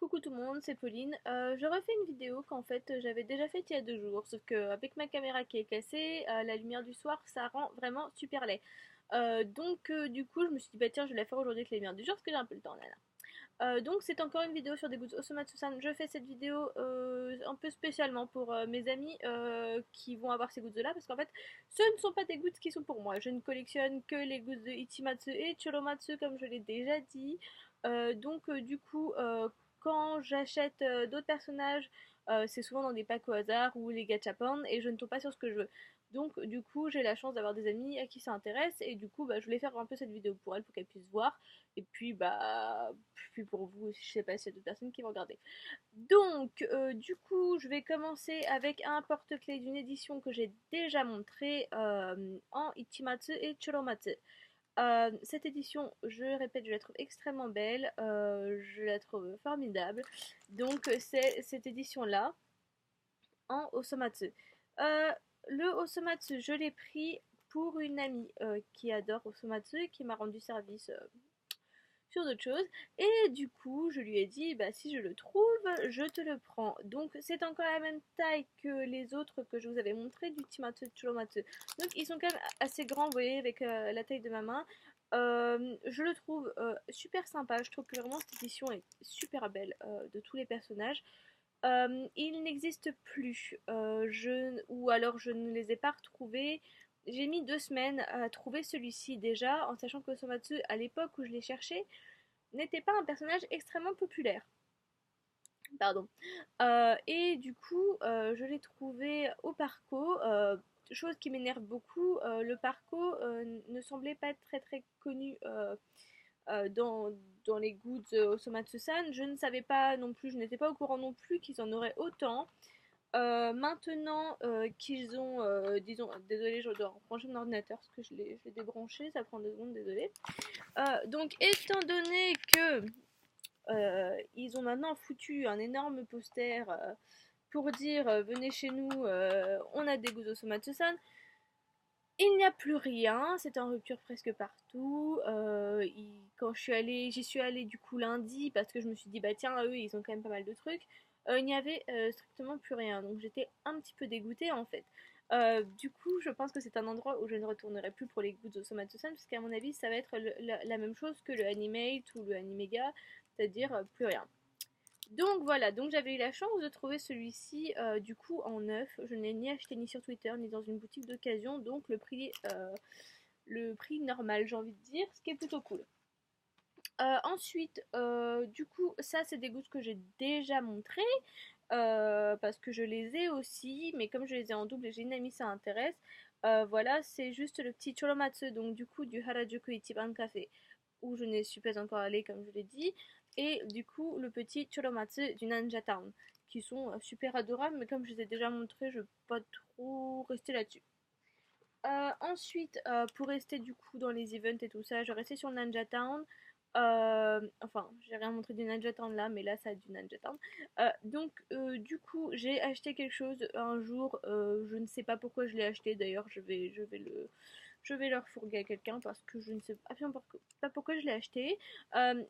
Coucou tout le monde, c'est Pauline. Je refais une vidéo qu'en fait j'avais déjà faite il y a 2 jours, sauf qu'avec ma caméra qui est cassée, la lumière du soir ça rend vraiment super laid. Du coup je me suis dit bah tiens je vais la faire aujourd'hui avec la lumière du jour parce que j'ai un peu le temps là. Donc c'est encore une vidéo sur des goods Osomatsu-san. Je fais cette vidéo un peu spécialement pour mes amis qui vont avoir ces goods là parce qu'en fait ce ne sont pas des goods qui sont pour moi. Je ne collectionne que les goods de Ichimatsu et Choromatsu comme je l'ai déjà dit. Du coup quand j'achète d'autres personnages c'est souvent dans des packs au hasard ou les gachapon et je ne tombe pas sur ce que je veux. Donc du coup j'ai la chance d'avoir des amis à qui ça intéresse et du coup je voulais faire un peu cette vidéo pour elles pour qu'elles puissent voir et puis pour vous, je sais pas s'il y a d'autres personnes qui vont regarder. Du coup, je vais commencer avec un porte-clés d'une édition que j'ai déjà montré en Ichimatsu et Choromatsu. Cette édition, je répète, je la trouve extrêmement belle, je la trouve formidable. Donc c'est cette édition-là en Osomatsu. Euh, le Osomatsu, je l'ai pris pour une amie qui adore Osomatsu et qui m'a rendu service sur d'autres choses. Et du coup, je lui ai dit, bah si je le trouve, je te le prends. Donc c'est encore la même taille que les autres que je vous avais montré du Timatsu Churomatsu. Donc ils sont quand même assez grands, vous voyez, avec la taille de ma main. Je le trouve super sympa, je trouve que vraiment cette édition est super belle de tous les personnages. Il n'existe plus, ou alors je ne les ai pas retrouvés. J'ai mis 2 semaines à trouver celui-ci déjà, en sachant que Somatsu, à l'époque où je l'ai cherché, n'était pas un personnage extrêmement populaire. Pardon. Je l'ai trouvé au Parco. Chose qui m'énerve beaucoup, le Parco ne semblait pas être très très connu dans les goods Osomatsu-san. Je ne savais pas non plus, je n'étais pas au courant non plus qu'ils en auraient autant. Maintenant qu'ils ont, disons, désolé, je dois brancher mon ordinateur parce que je l'ai débranché, ça prend 2 secondes, désolé. Étant donné que ils ont maintenant foutu un énorme poster pour dire venez chez nous, on a des Gozo Somatsu-san. Il n'y a plus rien, c'est en rupture presque partout. Quand j'y suis allée du coup lundi parce que je me suis dit bah tiens eux ils ont quand même pas mal de trucs. Il n'y avait strictement plus rien, donc j'étais un petit peu dégoûtée en fait. Du coup, je pense que c'est un endroit où je ne retournerai plus pour les Goûts Somatsu-san, parce qu'à mon avis, ça va être la même chose que le Animate ou le Animega, c'est-à-dire plus rien. Donc voilà, donc j'avais eu la chance de trouver celui-ci du coup en neuf. Je ne l'ai ni acheté ni sur Twitter ni dans une boutique d'occasion, donc le prix normal, j'ai envie de dire, ce qui est plutôt cool. Du coup, ça c'est des goûts que j'ai déjà montré parce que je les ai aussi, mais comme je les ai en double et j'ai une amie ça intéresse. Voilà, c'est juste le petit Choromatsu, donc du coup du Harajuku Ichiban Café, où je ne suis pas encore allée comme je l'ai dit, et du coup le petit Choromatsu du Ninja Town, qui sont super adorables, mais comme je les ai déjà montrés, je ne vais pas trop rester là-dessus. Pour rester du coup dans les events et tout ça, je restais sur Ninja Town. Enfin, j'ai rien montré du Ninja Town là, mais là ça a du Ninja Town. Du coup, j'ai acheté quelque chose un jour. Je ne sais pas pourquoi je l'ai acheté. D'ailleurs, je vais le refourguer à quelqu'un parce que je ne sais absolument pas pourquoi je l'ai acheté.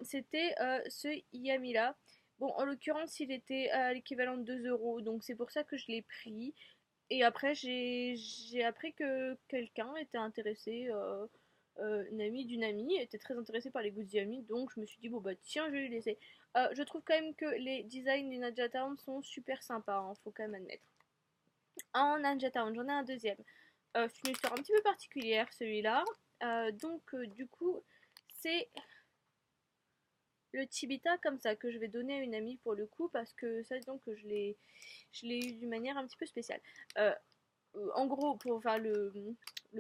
C'était ce Yami là. Bon, en l'occurrence, il était à l'équivalent de 2 euros, donc c'est pour ça que je l'ai pris. Et après, j'ai appris que quelqu'un était intéressé, une amie d'une amie était très intéressée par les goûts de Yami, donc je me suis dit, bon bah tiens, je vais lui laisser. Je trouve quand même que les designs du Ninja Town sont super sympas, hein, faut quand même admettre. En Ninja Town, j'en ai un deuxième. C'est une histoire un petit peu particulière, celui-là. Du coup, c'est le Chibita comme ça que je vais donner à une amie pour le coup, parce que ça, donc, je l'ai eu d'une manière un petit peu spéciale. Euh, En gros, pour faire le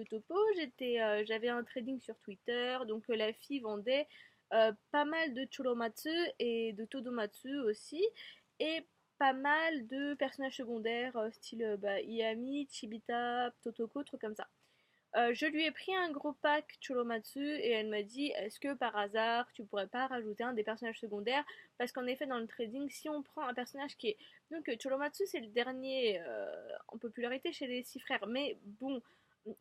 topo, j'avais un trading sur Twitter, donc la fille vendait pas mal de Choromatsu et de Todomatsu aussi, et pas mal de personnages secondaires, style Iami, Chibita, Totoko, trucs comme ça. Je lui ai pris un gros pack Choromatsu et elle m'a dit est-ce que par hasard tu pourrais pas rajouter un des personnages secondaires, parce qu'en effet dans le trading si on prend un personnage qui est donc Choromatsu c'est le dernier en popularité chez les 6 frères, mais bon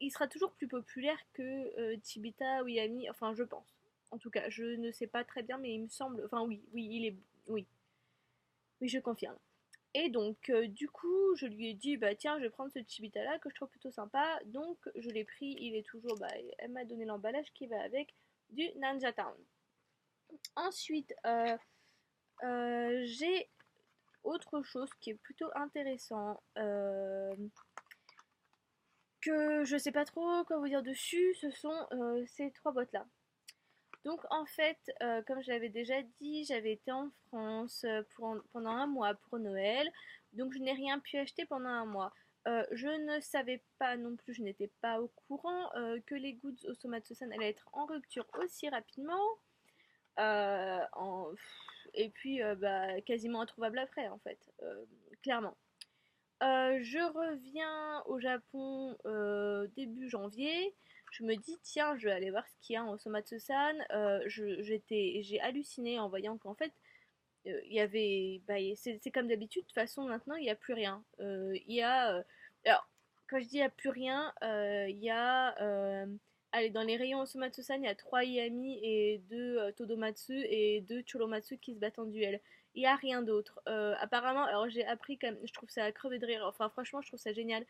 il sera toujours plus populaire que Chibita ou Yami, enfin je pense, en tout cas je ne sais pas très bien mais il me semble, enfin oui il est oui Oui, je confirme. Et donc, du coup, je lui ai dit, bah tiens, je vais prendre ce Chibita là que je trouve plutôt sympa. Donc, je l'ai pris, il est toujours, bah, elle m'a donné l'emballage qui va avec du Ninja Town. Ensuite, j'ai autre chose qui est plutôt intéressant, que je sais pas trop quoi vous dire dessus, ce sont ces trois boîtes là. Donc en fait, comme je l'avais déjà dit, j'avais été en France pendant un mois pour Noël, donc je n'ai rien pu acheter pendant un mois. Je ne savais pas non plus, je n'étais pas au courant que les goods au Somatsu-san allaient être en rupture aussi rapidement, euh, en- et puis bah, quasiment introuvable après en fait, clairement. Je reviens au Japon début janvier. Je me dis, tiens, je vais aller voir ce qu'il y a en Somatsu-san. J'ai halluciné en voyant qu'en fait, il y avait. Bah, c'est comme d'habitude, de toute façon, maintenant, il n'y a plus rien. Il y a. Alors, quand je dis il n'y a plus rien, il y a. Allez, dans les rayons Osomatsu-san, il y a 3 Yami et 2 Todomatsu et 2 Choromatsu qui se battent en duel. Il n'y a rien d'autre. Apparemment, alors j'ai appris quand même, je trouve ça à crever de rire. Enfin, franchement, je trouve ça génial.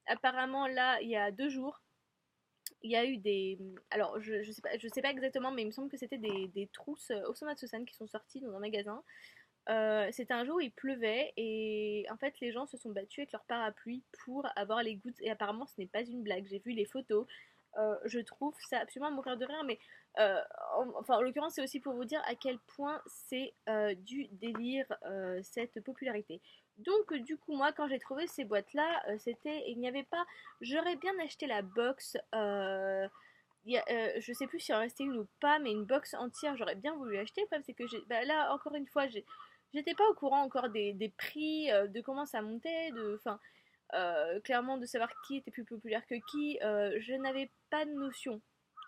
Apparemment, là, il y a 2 jours, il y a eu des. Alors, je sais pas exactement, mais il me semble que c'était des trousses Osomatsu-san qui sont sorties dans un magasin. C'était un jour où il pleuvait et en fait les gens se sont battus avec leur parapluie pour avoir les gouttes et apparemment ce n'est pas une blague, j'ai vu les photos. Je trouve ça absolument à mourir de rire, mais euh, en l'occurrence c'est aussi pour vous dire à quel point c'est du délire cette popularité. Donc du coup moi quand j'ai trouvé ces boîtes là, il n'y avait pas, j'aurais bien acheté la box, je sais plus s'il en restait une ou pas, mais une box entière, j'aurais bien voulu acheter. Le problème, c'est que bah, là, encore une fois, j'étais pas au courant encore des prix, de comment ça montait, enfin, clairement de savoir qui était plus populaire que qui. Je n'avais pas de notion.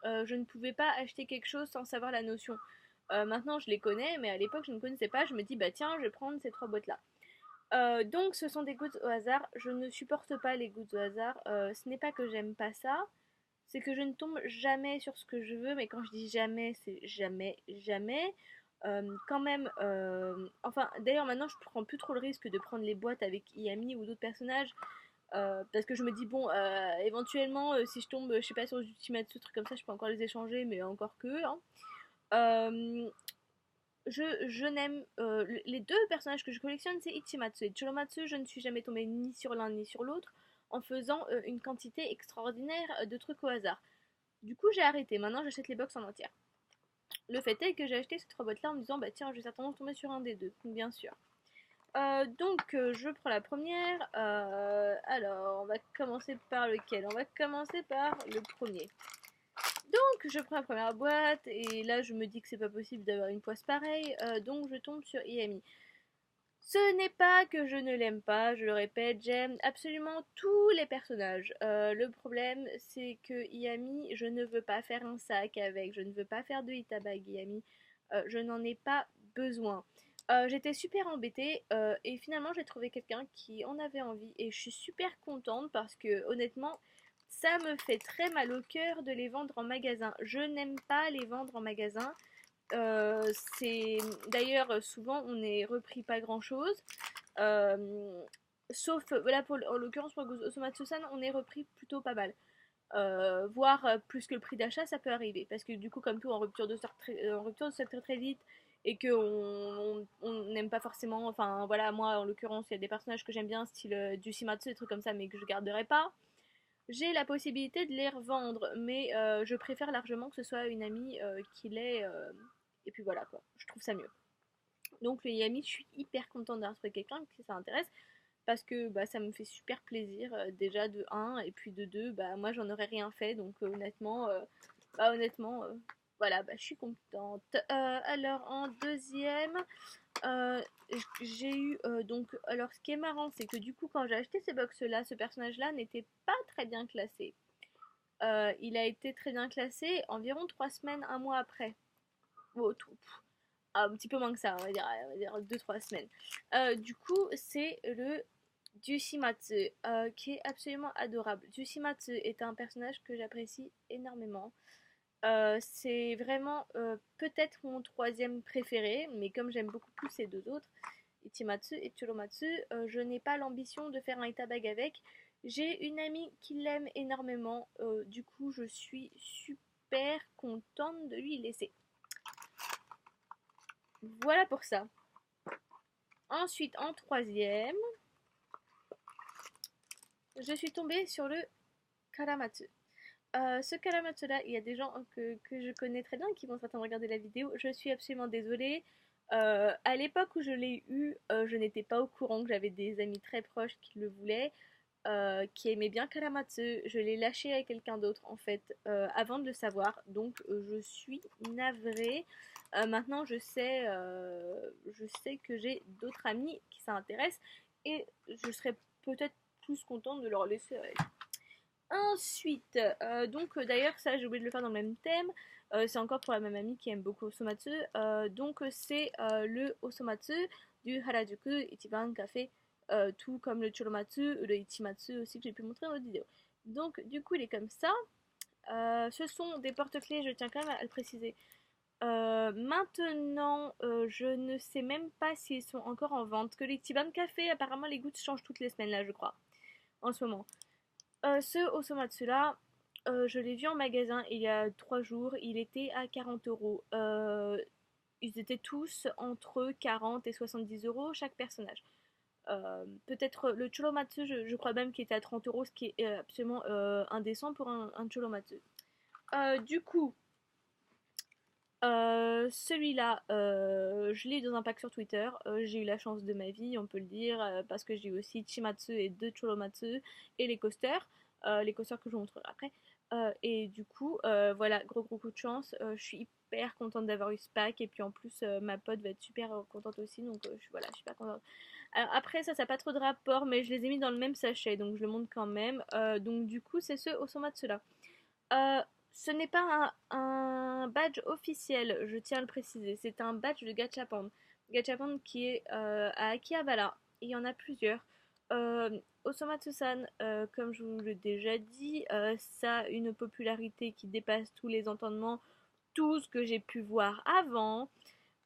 Je ne pouvais pas acheter quelque chose sans savoir la notion. Maintenant, je les connais, mais à l'époque, je ne connaissais pas. Je me dis, bah tiens, je vais prendre ces trois boîtes-là. Donc, ce sont des gouttes au hasard. Je ne supporte pas les gouttes au hasard. Ce n'est pas que j'aime pas ça, c'est que je ne tombe jamais sur ce que je veux, mais quand je dis jamais, c'est jamais, jamais. Quand même, enfin, d'ailleurs, maintenant, je prends plus trop le risque de prendre les boîtes avec Yami ou d'autres personnages, parce que je me dis, bon, éventuellement, si je tombe, je sais pas, sur Ultimatsu, truc comme ça, je peux encore les échanger, mais encore que, hein. Euh, je n'aime les deux personnages que je collectionne, c'est Ichimatsu et Choromatsu. Je ne suis jamais tombée ni sur l'un ni sur l'autre en faisant une quantité extraordinaire de trucs au hasard. Du coup, j'ai arrêté. Maintenant, j'achète les box en entière. Le fait est que j'ai acheté ces trois boîtes-là en me disant, bah tiens, je vais certainement tomber sur un des deux, bien sûr. Donc, je prends la première. Alors, on va commencer par lequel? On va commencer par le premier. Donc, je prends la première boîte et là, je me dis que c'est pas possible d'avoir une poisse pareille. Donc, je tombe sur Iami. Ce n'est pas que je ne l'aime pas, je le répète, j'aime absolument tous les personnages. Le problème, c'est que Yami, je ne veux pas faire un sac avec, je ne veux pas faire de Itabag Yami, je n'en ai pas besoin. J'étais super embêtée et finalement j'ai trouvé quelqu'un qui en avait envie et je suis super contente parce que honnêtement, ça me fait très mal au cœur de les vendre en magasin. Je n'aime pas les vendre en magasin. C'est d'ailleurs souvent on est repris pas grand chose. Euh, Sauf là en l'occurrence pour Osomatsu-san on est repris plutôt pas mal. Voire plus que le prix d'achat ça peut arriver. Parce que du coup comme tout en rupture de stock en rupture de stock très très vite et que on n'aime pas forcément, enfin voilà, moi en l'occurrence il y a des personnages que j'aime bien style du Shimatsu, des trucs comme ça mais que je garderai pas. J'ai la possibilité de les revendre, mais je préfère largement que ce soit une amie qui l'ait. Et puis voilà quoi, je trouve ça mieux. Donc les amis, je suis hyper contente d'avoir trouvé quelqu'un qui ça intéresse parce que bah, ça me fait super plaisir déjà de un et puis de 2 bah moi j'en aurais rien fait donc honnêtement voilà bah, je suis contente. Alors en deuxième euh, j'ai eu donc alors ce qui est marrant c'est que du coup quand j'ai acheté ces box là ce personnage là n'était pas très bien classé. Il a été très bien classé environ 3 semaines, un mois après. Oh, un petit peu moins que ça, on va dire 2-3 semaines. Du coup, c'est le Dushimatsu, qui est absolument adorable. Dushimatsu est un personnage que j'apprécie énormément. C'est vraiment peut-être mon troisième préféré, mais comme j'aime beaucoup plus ces deux autres, Ichimatsu et Churomatsu. Je n'ai pas l'ambition de faire un Itabag avec. J'ai une amie qui l'aime énormément, du coup je suis super contente de lui laisser. Voilà pour ça. Ensuite, en troisième, je suis tombée sur le Karamatsu. Ce Karamatsu là, il y a des gens que je connais très bien qui vont certainement regarder la vidéo. Je suis absolument désolée. À l'époque où je l'ai eu, je n'étais pas au courant que j'avais des amis très proches qui le voulaient, qui aimaient bien Karamatsu. Je l'ai lâché à quelqu'un d'autre en fait avant de le savoir. Donc je suis navrée. Maintenant je sais que j'ai d'autres amis qui s'intéressent et je serais peut-être plus contente de leur laisser avec. Ensuite, d'ailleurs ça j'ai oublié de le faire dans le même thème, c'est encore pour la même amie qui aime beaucoup Osomatsu, c'est le Osomatsu du Harajuku Ichiban Café, tout comme le Choromatsu, le Ichimatsu aussi que j'ai pu montrer dans votre vidéo. Donc du coup il est comme ça. Ce sont des porte-clés, je tiens quand même à le préciser. Maintenant, je ne sais même pas s'ils sont encore en vente. Que les Ichiban Café, apparemment les gouttes changent toutes les semaines là je crois, en ce moment. Ce Osomatsu là, je l'ai vu en magasin il y a 3 jours, il était à 40 euros. Ils étaient tous entre 40 et 70 euros chaque personnage. Peut-être le Cholomatsu, je crois même qu'il était à 30 euros, ce qui est absolument indécent pour un Cholomatsu. Du coup, celui-là, je l'ai eu dans un pack sur Twitter. J'ai eu la chance de ma vie, on peut le dire, parce que j'ai eu aussi Chimatsu et 2 Cholomatsu et les coasters que je vous montrerai après. Et du coup, voilà, gros coup de chance. Je suis hyper contente d'avoir eu ce pack. Et puis en plus, ma pote va être super contente aussi. Donc voilà, je suis super contente. Alors après, ça n'a pas trop de rapport, mais je les ai mis dans le même sachet. Donc je le montre quand même. Donc du coup, c'est ce Osomatsu là. Euh, Ce n'est pas un badge officiel, je tiens à le préciser. C'est un badge de Gachapon. Gachapon qui est à Akihabara. Il y en a plusieurs. Osomatsu-san, comme je vous l'ai déjà dit, ça a une popularité qui dépasse tous les entendements, tout ce que j'ai pu voir avant.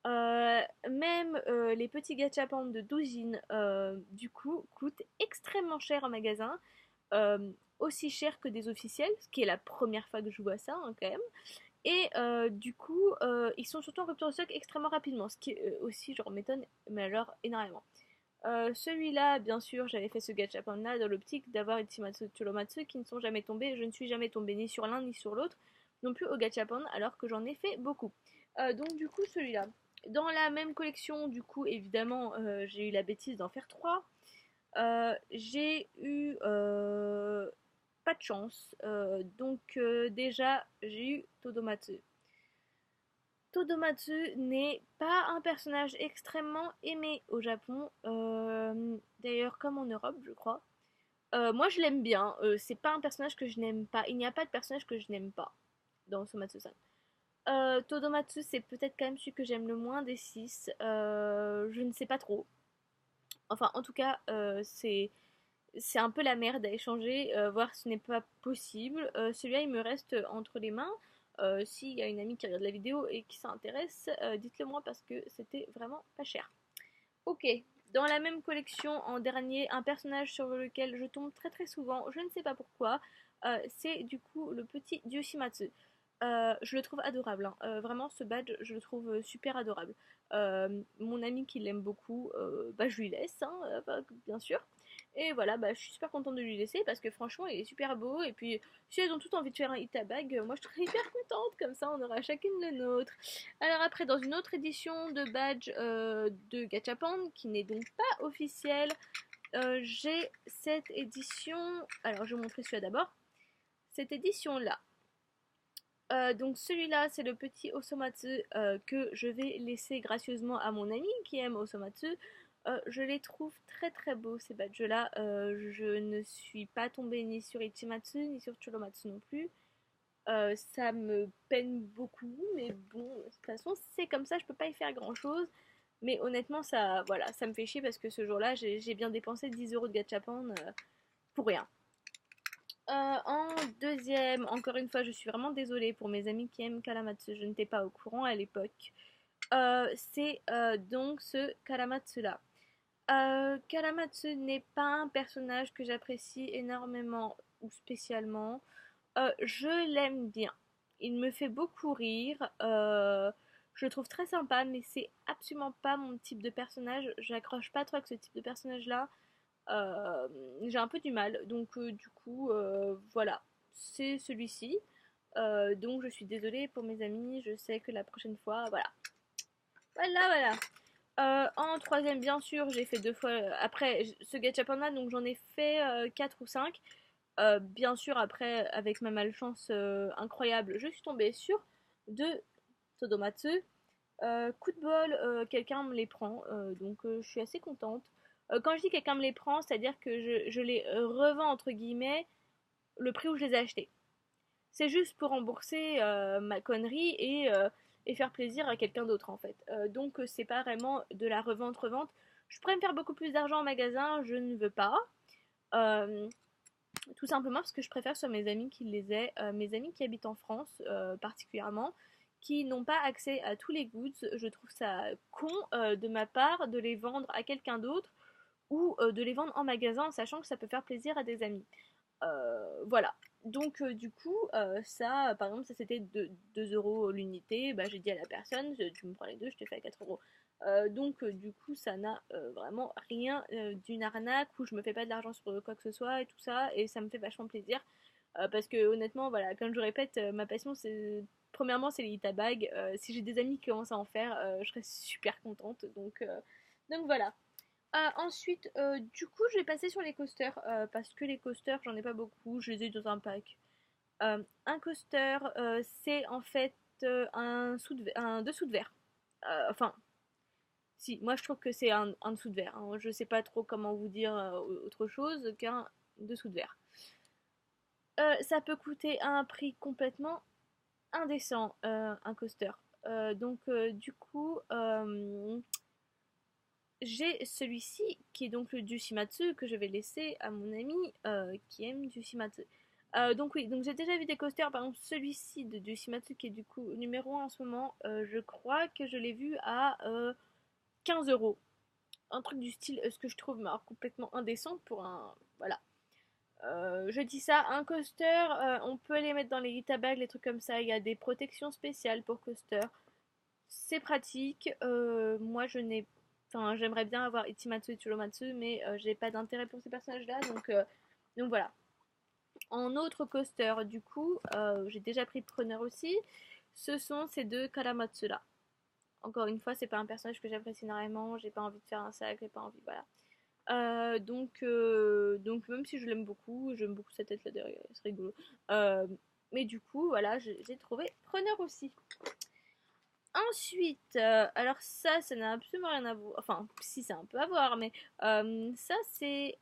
Même les petits gachapons de Doujin, du coup, coûtent extrêmement cher en magasin, aussi cher que des officiels, ce qui est la première fois que je vois ça hein, quand même. Et du coup, ils sont surtout en rupture de stock extrêmement rapidement, ce qui aussi genre m'étonne, mais alors énormément. Celui-là, bien sûr, j'avais fait ce gachapon là dans l'optique d'avoir Ichimatsu et Cholomatsu qui ne sont jamais tombés. Je ne suis jamais tombée ni sur l'un ni sur l'autre, non plus au gachapon, alors que j'en ai fait beaucoup. Donc du coup, celui-là. Dans la même collection, du coup, évidemment, j'ai eu la bêtise d'en faire 3. J'ai eu pas de chance. Déjà, j'ai eu Todomatsu. Todomatsu n'est pas un personnage extrêmement aimé au Japon, d'ailleurs comme en Europe, je crois. Moi, je l'aime bien. C'est pas un personnage que je n'aime pas. Il n'y a pas de personnage que je n'aime pas dans Somatsu-san. Todomatsu, c'est peut-être quand même celui que j'aime le moins des 6. Je ne sais pas trop. Enfin, en tout cas, c'est un peu la merde à échanger, voire ce n'est pas possible. Celui-là, il me reste entre les mains. S'il y a une amie qui regarde la vidéo et qui s'intéresse, dites-le moi parce que c'était vraiment pas cher. Ok, dans la même collection, en dernier, un personnage sur lequel je tombe très très souvent, je ne sais pas pourquoi, c'est du coup le petit Yoshimatsu. Je le trouve adorable, hein. Vraiment ce badge je le trouve super adorable. Mon ami qui l'aime beaucoup, bah, je lui laisse, hein, bah, bien sûr. Et voilà, bah, je suis super contente de lui laisser parce que franchement il est super beau. Et puis si elles ont toutes envie de faire un Itabag, moi je serais hyper contente, comme ça on aura chacune le nôtre. Alors après, dans une autre édition de badge de Gachapon, qui n'est donc pas officielle, j'ai cette édition. Alors je vais vous montrer celui-là d'abord. Cette édition-là. Donc celui-là, c'est le petit Osomatsu que je vais laisser gracieusement à mon ami qui aime Osomatsu. Je les trouve très très beaux ces badges-là. Je ne suis pas tombée ni sur Ichimatsu ni sur Churomatsu non plus. Ça me peine beaucoup, mais bon, de toute façon, c'est comme ça, je peux pas y faire grand chose. Mais honnêtement, ça, voilà, ça me fait chier parce que ce jour-là, j'ai bien dépensé 10 euros de gachapon pour rien. En deuxième, encore une fois, je suis vraiment désolée pour mes amis qui aiment Karamatsu, je n'étais pas au courant à l'époque. C'est donc ce Karamatsu là. Karamatsu n'est pas un personnage que j'apprécie énormément ou spécialement. Je l'aime bien. Il me fait beaucoup rire. Je le trouve très sympa, mais c'est absolument pas mon type de personnage. J'accroche pas trop avec ce type de personnage-là. Euh, j'ai un peu du mal. Donc, du coup, voilà. C'est celui-ci. Donc, je suis désolée pour mes amis. Je sais que la prochaine fois, voilà. Voilà, voilà. En troisième, bien sûr, j'ai fait deux fois. Après, ce gachapon-là, donc j'en ai fait 4 ou 5. Bien sûr, après, avec ma malchance incroyable, je suis tombée sur deux Todomatsu. Coup de bol, quelqu'un me les prend, donc je suis assez contente. Quand je dis quelqu'un me les prend, c'est-à-dire que je les revends entre guillemets le prix où je les ai achetés. C'est juste pour rembourser ma connerie et faire plaisir à quelqu'un d'autre en fait. Donc c'est pas vraiment de la revente-revente. Je pourrais me faire beaucoup plus d'argent en magasin, je ne veux pas. Euh, Tout simplement parce que je préfère sur mes amis qui les aient, mes amis qui habitent en France particulièrement, qui n'ont pas accès à tous les goods. Je trouve ça con de ma part de les vendre à quelqu'un d'autre ou de les vendre en magasin en sachant que ça peut faire plaisir à des amis. Voilà. Donc du coup, ça, par exemple, ça c'était 2 euros l'unité. Bah, j'ai dit à la personne, tu me prends les deux, je te fais à 4 euros. Donc du coup, ça n'a vraiment rien d'une arnaque où je me fais pas de l'argent sur quoi que ce soit et tout ça. Et ça me fait vachement plaisir. Parce que honnêtement, voilà, comme je répète, ma passion c'est... Premièrement, c'est les Itabag. Si j'ai des amis qui commencent à en faire, je serais super contente. Donc voilà. Ensuite, du coup, je vais passer sur les coasters parce que les coasters, j'en ai pas beaucoup, je les ai dans un pack. Un coaster, c'est en fait un dessous de verre. Enfin, si, moi je trouve que c'est un dessous de verre, hein. Je sais pas trop comment vous dire autre chose qu'un dessous de verre. Ça peut coûter un prix complètement indécent, un coaster. Du coup, j'ai celui-ci qui est donc le Dushimatsu que je vais laisser à mon ami qui aime Dushimatsu. Donc oui, donc j'ai déjà vu des coasters, par exemple celui-ci de Dushimatsu qui est du coup numéro 1 en ce moment, je crois que je l'ai vu à 15 euros. Un truc du style, ce que je trouve alors, complètement indécent pour un... Voilà. Je dis ça, un coaster, on peut les mettre dans les Itabags, les trucs comme ça, il y a des protections spéciales pour coaster. C'est pratique. Moi, je n'ai. Enfin, j'aimerais bien avoir Ichimatsu et Churomatsu, mais j'ai pas d'intérêt pour ces personnages-là. Donc voilà. En autre coaster, du coup, j'ai déjà pris preneur aussi. Ce sont ces deux Karamatsu-là. Encore une fois, c'est pas un personnage que j'apprécie énormément. J'ai pas envie de faire un sac, j'ai pas envie. Voilà. Donc même si je l'aime beaucoup, j'aime beaucoup sa tête là derrière, c'est rigolo. Euh, mais du coup, voilà, j'ai trouvé preneur aussi. Ensuite, alors ça n'a absolument rien à voir. Enfin, si, c'est un peu à voir, mais ça, c'est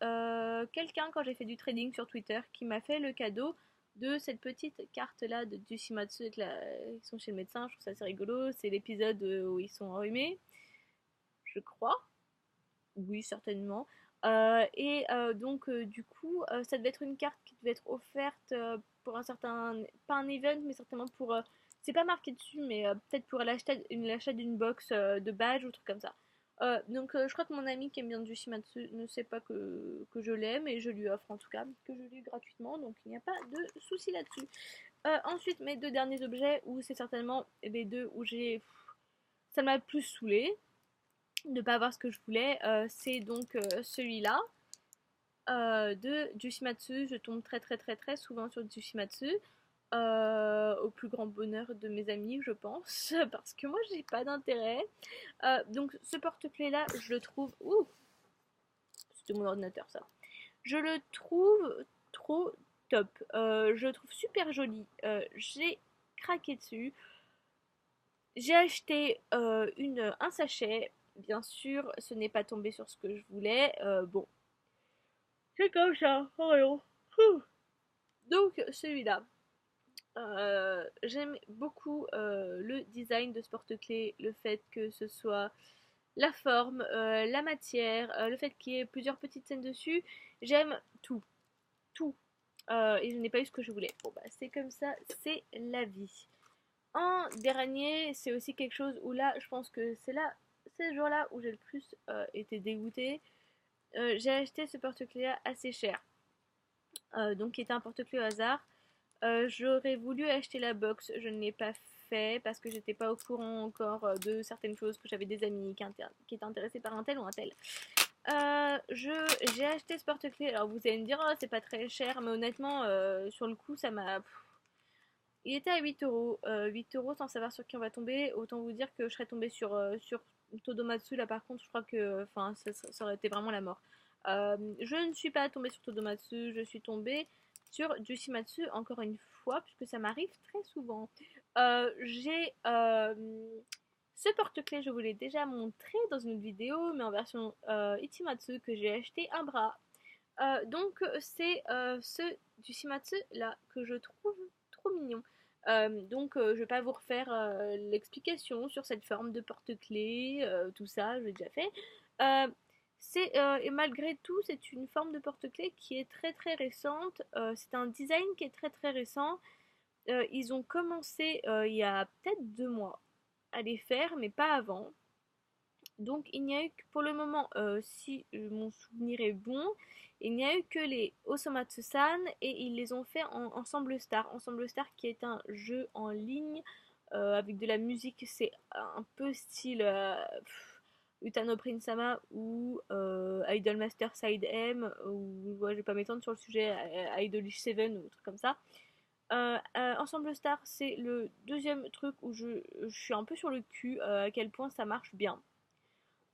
quelqu'un, quand j'ai fait du trading sur Twitter, qui m'a fait le cadeau de cette petite carte-là de Dushimatsu avec ils sont chez le médecin. Je trouve ça assez rigolo. C'est l'épisode où ils sont enrhumés, je crois. Oui, certainement. Du coup, ça devait être une carte qui devait être offerte pour un certain, pas un event, mais certainement pour, c'est pas marqué dessus, mais peut-être pour l'achat d'une box de badge ou truc comme ça. Je crois que mon ami qui aime bien du Shimatsu ne sait pas que je l'aime et je lui offre en tout cas, que je l'ai eu gratuitement, donc il n'y a pas de souci là-dessus. Ensuite, mes deux derniers objets, où c'est certainement les deux où ça m'a le plus saoulé de ne pas avoir ce que je voulais. C'est donc celui-là de Jushimatsu. Je tombe très très très très souvent sur Jushimatsu. Au plus grand bonheur de mes amis, je pense, parce que moi j'ai pas d'intérêt. Donc ce porte-clés là, je le trouve. Ouh, c'était mon ordinateur ça. Je le trouve trop top. Je le trouve super joli. J'ai craqué dessus. J'ai acheté un sachet. Bien sûr, ce n'est pas tombé sur ce que je voulais. Bon, c'est comme ça. Oh non. Ouh. Donc, celui-là. J'aime beaucoup le design de ce porte-clés, le fait que ce soit la forme, la matière, le fait qu'il y ait plusieurs petites scènes dessus. J'aime tout. Tout. Et je n'ai pas eu ce que je voulais. Bon, bah, c'est comme ça, c'est la vie. En dernier, c'est aussi quelque chose où là, je pense que c'est là c'est ce jour-là où j'ai le plus été dégoûtée. J'ai acheté ce porte-clés là assez cher, donc qui était un porte-clés au hasard. J'aurais voulu acheter la box, je ne l'ai pas fait parce que j'étais pas au courant encore de certaines choses, que j'avais des amis qui étaient intéressés par un tel ou un tel. J'ai acheté ce porte-clés. Alors vous allez me dire, oh, c'est pas très cher, mais honnêtement, sur le coup, ça m'a. Il était à 8 euros. 8 euros sans savoir sur qui on va tomber. Autant vous dire que je serais tombée sur Todomatsu. Là, par contre, je crois que enfin, ça aurait été vraiment la mort. Je ne suis pas tombée sur Todomatsu. Je suis tombée sur Jushimatsu encore une fois, puisque ça m'arrive très souvent. J'ai ce porte-clés, je vous l'ai déjà montré dans une autre vidéo, mais en version Ichimatsu que j'ai acheté un bras. Donc c'est ce du Shimatsu là que je trouve trop mignon. Je vais pas vous refaire l'explication sur cette forme de porte-clés, tout ça, je l'ai déjà fait. Euh, et malgré tout, c'est une forme de porte-clés qui est très très récente. C'est un design qui est très très récent. Ils ont commencé il y a peut-être 2 mois à les faire, mais pas avant. Donc il n'y a eu que pour le moment, si mon souvenir est bon, il n'y a eu que les Osomatsu-san et ils les ont fait en Ensemble Star. Ensemble Star qui est un jeu en ligne avec de la musique, c'est un peu style Utano Prince-sama ou Idolmaster Side M, ou ouais, je vais pas m'étendre sur le sujet, Idolish 7 ou truc comme ça. Ensemble Star, c'est le deuxième truc où je suis un peu sur le cul à quel point ça marche bien.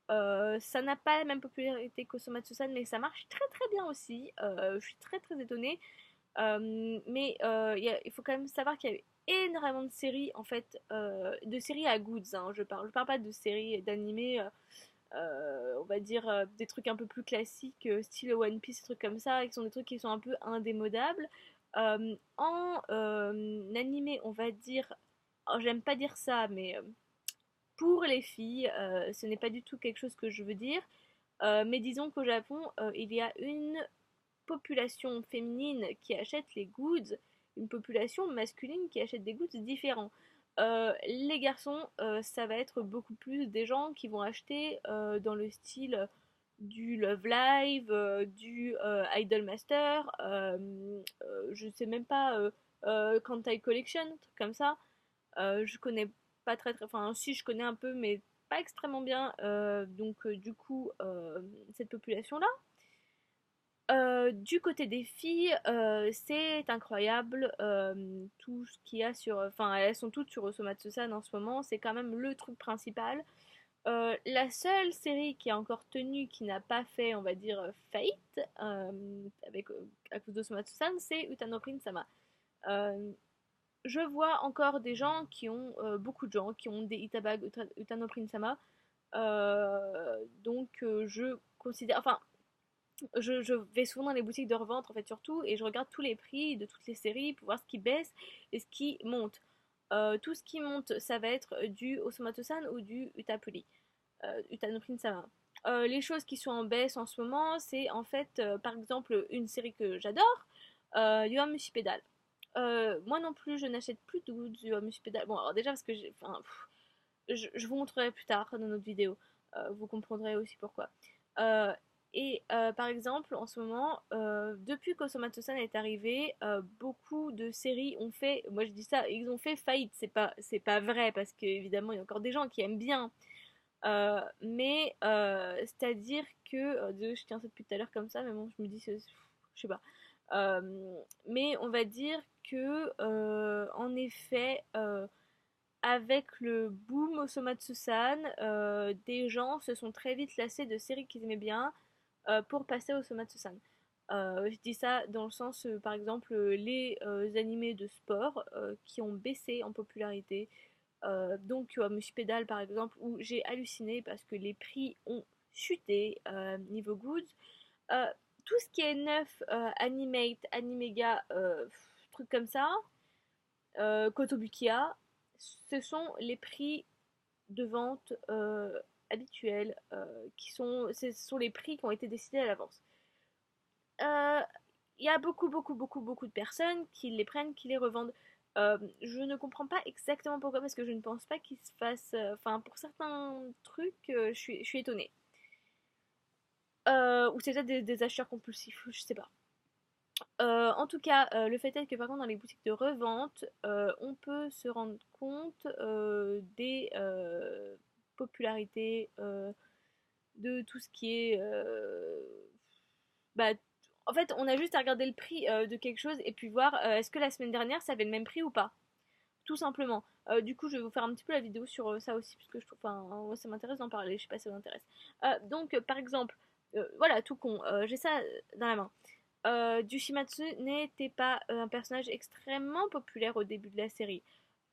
Ça n'a pas la même popularité qu'Osomatsu-san, mais ça marche très très bien aussi. Je suis très très étonnée. Il faut quand même savoir qu'il y avait énormément de séries, en fait, de séries à goods, hein, je parle pas de séries d'animés, on va dire des trucs un peu plus classiques, style One Piece, des trucs comme ça, qui sont des trucs qui sont un peu indémodables. En animé, on va dire, oh, j'aime pas dire ça, mais pour les filles, ce n'est pas du tout quelque chose que je veux dire, mais disons qu'au Japon, il y a une population féminine qui achète les goods, une population masculine qui achète des goods différents. Les garçons, ça va être beaucoup plus des gens qui vont acheter dans le style du Love Live, du Idolmaster, je sais même pas, Kantai Collection, truc comme ça. Je connais pas très très, enfin si je connais un peu, mais pas extrêmement bien. Du coup, cette population-là. Du côté des filles, c'est incroyable. Tout ce qu'il y a sur. Enfin, elles sont toutes sur Osomatsu-san en ce moment. C'est quand même le truc principal. La seule série qui a encore tenu, qui n'a pas fait, on va dire, faillite, à cause d'Osomatsu-san, c'est Utano Prince-sama. Euh, je vois encore des gens qui ont, beaucoup de gens qui ont des Itabag Utano Prince-sama. Je considère. Enfin, je vais souvent dans les boutiques de revente en fait surtout et je regarde tous les prix de toutes les séries pour voir ce qui baisse et ce qui monte. Tout ce qui monte, ça va être du Osomatsu-san ou du Utapuli, Utano Prince-sama. Les choses qui sont en baisse en ce moment, c'est en fait par exemple une série que j'adore, Yoamushi Pedal. Moi non plus, je n'achète plus de Yoamushi Pedal. Bon, alors déjà parce que enfin, je vous montrerai plus tard dans notre vidéo. Vous comprendrez aussi pourquoi. Euh, Par exemple, en ce moment, depuis qu'Osomatsu-san est arrivé, beaucoup de séries ont fait, moi je dis ça, ils ont fait faillite. C'est pas vrai parce qu'évidemment il y a encore des gens qui aiment bien. C'est-à-dire que, désolé, je tiens ça depuis tout à l'heure comme ça, mais bon, je me dis, je sais pas. Mais on va dire que, en effet, avec le boom Osomatsu-san, des gens se sont très vite lassés de séries qu'ils aimaient bien pour passer au Osomatsu-san. Je dis ça dans le sens, par exemple, les animés de sport qui ont baissé en popularité. Mushi Pedal par exemple, où j'ai halluciné parce que les prix ont chuté niveau goods. Euh, tout ce qui est neuf, Animate, Animega, trucs comme ça, Kotobukiya, ce sont les prix de vente habituels, ce sont les prix qui ont été décidés à l'avance. Il y a beaucoup de personnes qui les prennent, qui les revendent. Je ne comprends pas exactement pourquoi, parce que je ne pense pas qu'il se fasse... Enfin, pour certains trucs, je suis étonnée. Ou c'est peut-être des acheteurs compulsifs, je sais pas. En tout cas, le fait est que par contre dans les boutiques de revente, on peut se rendre compte des popularités de tout ce qui est... bah, en fait, on a juste à regarder le prix de quelque chose et puis voir est-ce que la semaine dernière ça avait le même prix ou pas. Tout simplement. Du coup, je vais vous faire un petit peu la vidéo sur ça aussi, parce que je trouve, enfin, moi, ça m'intéresse d'en parler, je sais pas si ça vous intéresse. Par exemple, voilà, tout con, j'ai ça dans la main. Dushimatsu n'était pas un personnage extrêmement populaire au début de la série.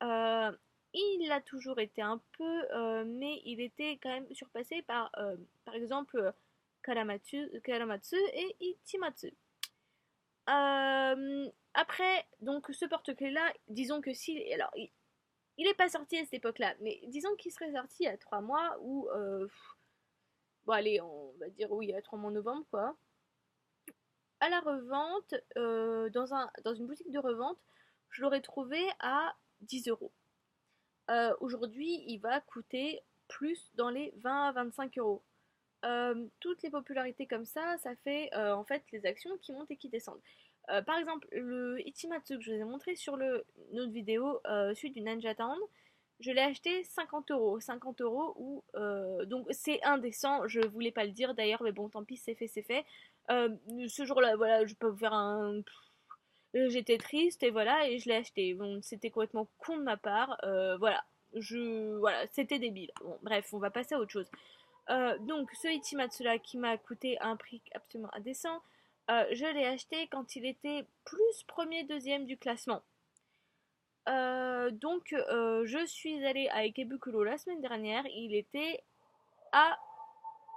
Euh, il l'a toujours été un peu, mais il était quand même surpassé par exemple, Karamatsu et Ichimatsu. Après, donc ce porte-clés-là, disons que si... Alors, il est pas sorti à cette époque-là, mais disons qu'il serait sorti il y a 3 mois ou... bon allez, on va dire oui, il y a 3 mois en novembre, quoi. À la revente, dans une boutique de revente, je l'aurais trouvé à 10 euros. Aujourd'hui, il va coûter plus dans les 20 à 25 euros. Toutes les popularités comme ça fait en fait les actions qui montent et qui descendent. Par exemple, le Ichimatsu que je vous ai montré sur notre vidéo, celui du Ninja Town, je l'ai acheté 50 euros. 50 euros ou donc c'est indécent, je voulais pas le dire d'ailleurs, mais bon, tant pis, c'est fait, c'est fait. Ce jour-là, voilà, je peux vous faire un. J'étais triste et voilà, et je l'ai acheté. Bon, c'était complètement con de ma part. Voilà, voilà, c'était débile. Bon, bref, on va passer à autre chose. Donc, ce Ichimatsu-là qui m'a coûté un prix absolument indécent, je l'ai acheté quand il était plus premier, deuxième du classement. Je suis allée à Ikebukuro la semaine dernière, il était à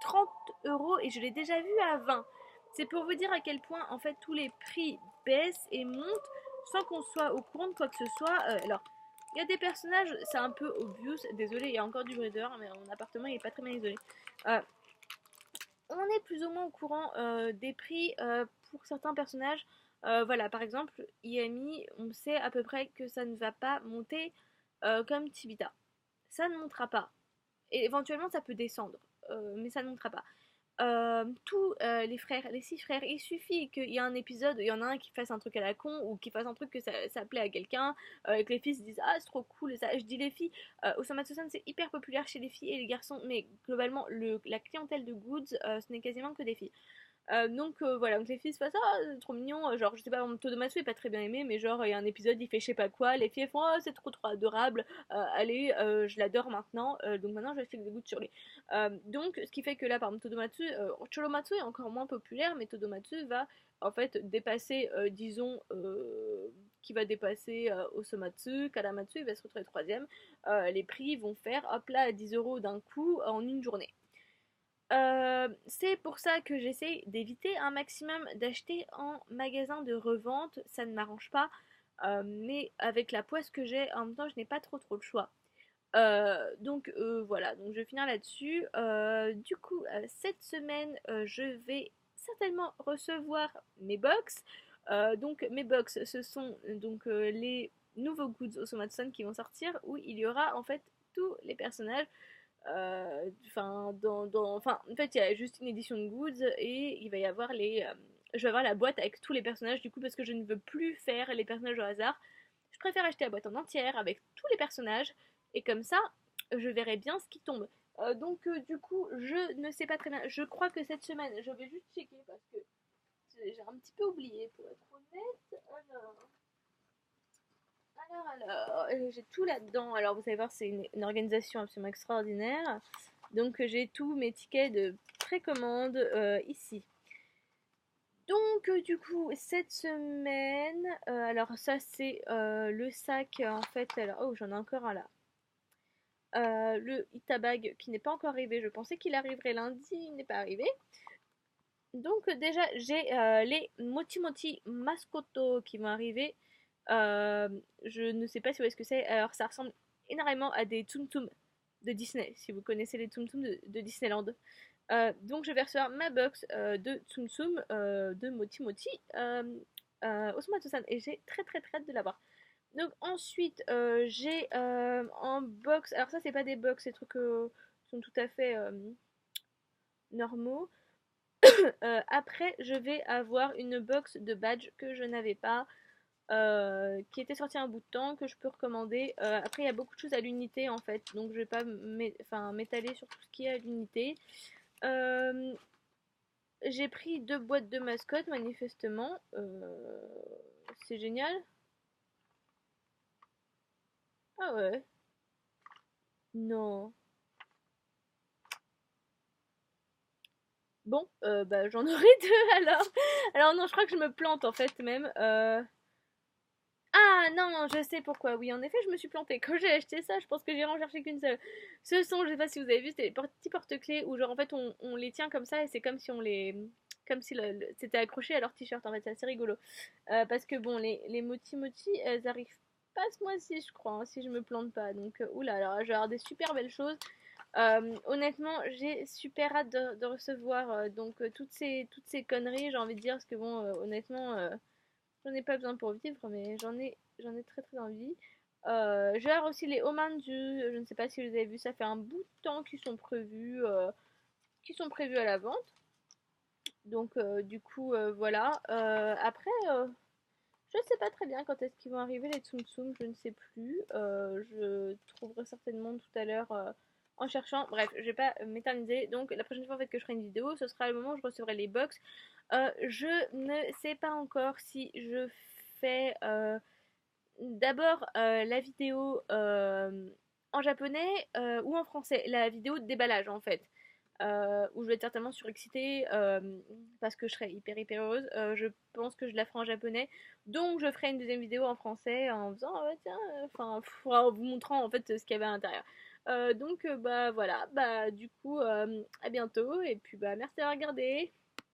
30 euros et je l'ai déjà vu à 20. C'est pour vous dire à quel point en fait tous les prix baissent et montent sans qu'on soit au courant de quoi que ce soit. Alors, il y a des personnages, c'est un peu obvious, désolé, il y a encore du bruit dehors, mais mon appartement il est pas très bien isolé. Euh, on est plus ou moins au courant des prix pour certains personnages. Voilà, par exemple, Yami, on sait à peu près que ça ne va pas monter comme Tibita. Ça ne montera pas. Et éventuellement, ça peut descendre, mais ça ne montera pas. Tous les frères, les 6 frères, il suffit qu'il y ait un épisode, il y en a un qui fasse un truc à la con ou qui fasse un truc que ça plaît à quelqu'un, et que les filles se disent ah c'est trop cool, ça, je dis les filles, Osamatsu-san c'est hyper populaire chez les filles et les garçons, mais globalement la clientèle de Goods ce n'est quasiment que des filles. Voilà, donc les filles se fassent ah c'est trop mignon, genre je sais pas, mon Todomatsu est pas très bien aimé, mais genre il y a un épisode il fait je sais pas quoi, les filles elles font oh c'est trop adorable, allez je l'adore maintenant, donc maintenant je vais faire des gouttes sur lui. Donc ce qui fait que là par exemple Todomatsu, Cholomatsu est encore moins populaire, mais Todomatsu va en fait dépasser, disons, qui va dépasser Osomatsu, Karamatsu, il va se retrouver troisième. Les prix vont faire hop là 10 euros d'un coup en une journée. C'est pour ça que j'essaie d'éviter un maximum d'acheter en magasin de revente, ça ne m'arrange pas, mais avec la poisse que j'ai, en même temps je n'ai pas trop le choix. Voilà, donc je vais finir là-dessus. Du coup, cette semaine, je vais certainement recevoir mes box. Donc mes box, ce sont les nouveaux goods Osomatsu qui vont sortir, où il y aura en fait tous les personnages. En fait, il y a juste une édition de goods et il va y avoir je vais avoir la boîte avec tous les personnages du coup parce que je ne veux plus faire les personnages au hasard. Je préfère acheter la boîte en entière avec tous les personnages et comme ça, je verrai bien ce qui tombe. Du coup, je ne sais pas très bien. Je crois que cette semaine, je vais juste checker parce que j'ai un petit peu oublié pour être honnête. J'ai tout là-dedans. Alors, vous savez voir, c'est une organisation absolument extraordinaire. Donc, j'ai tous mes tickets de précommande ici. Du coup, cette semaine, alors ça c'est le sac en fait. Alors, oh, j'en ai encore un là. Le Itabag qui n'est pas encore arrivé. Je pensais qu'il arriverait lundi, il n'est pas arrivé. Donc déjà, j'ai les Moti Moti Mascoto qui vont arriver. Je ne sais pas si vous voyez ce que c'est. Alors ça ressemble énormément à des Tsum Tsum de Disney, si vous connaissez les Tsum Tsum de Disneyland. Donc je vais recevoir ma box de Tsum Tsum de Moti Moti Osumatsu-san et j'ai très hâte de l'avoir. Donc ensuite, j'ai en box, alors ça c'est pas des box, c'est des trucs qui sont tout à fait normaux. Après, je vais avoir une box de badge que je n'avais pas, qui était sortie un bout de temps, que je peux recommander. Après, il y a beaucoup de choses à l'unité en fait, donc je vais pas enfin, m'étaler sur tout ce qui est à l'unité. Euh, j'ai pris 2 boîtes de mascottes, manifestement. C'est génial. Ah ouais. Non. Bon, bah j'en aurai deux alors. Alors non, je crois que je me plante en fait même. Ah non, je sais pourquoi. Oui, en effet, je me suis plantée. Quand j'ai acheté ça, je pense que j'ai en cherché qu'une seule. Ce sont, je sais pas si vous avez vu, c'était les petits porte-clés où genre en fait on les tient comme ça et c'est comme si on les... Comme si c'était accroché à leur t-shirt en fait, c'est assez rigolo. Parce que bon, les moti-moti, elles arrivent pas ce mois-ci, je crois, hein, si je me plante pas. Donc, oula, alors je vais avoir des super belles choses. Honnêtement, j'ai super hâte de recevoir donc toutes ces conneries, j'ai envie de dire, parce que bon, honnêtement, j'en ai pas besoin pour vivre, mais j'en ai très très envie. Je vais avoir aussi les Omanju, je ne sais pas si vous avez vu, ça fait un bout de temps qu'ils sont prévus à la vente. Donc du coup, voilà. Après, je ne sais pas très bien quand est-ce qu'ils vont arriver les Tsum Tsum, je ne sais plus. Je trouverai certainement tout à l'heure en cherchant. Bref, je vais pas m'éterniser. Donc la prochaine fois en fait, que je ferai une vidéo, ce sera le moment où je recevrai les box. Je ne sais pas encore si je fais d'abord la vidéo en japonais ou en français. La vidéo de déballage en fait. Où je vais être certainement surexcitée parce que je serai hyper hyper heureuse. Je pense que je la ferai en japonais. Donc je ferai une deuxième vidéo en français en faisant ah ouais, tiens, enfin en vous montrant en fait ce qu'il y avait à l'intérieur. Donc bah voilà, bah du coup à bientôt et puis bah merci d'avoir regardé.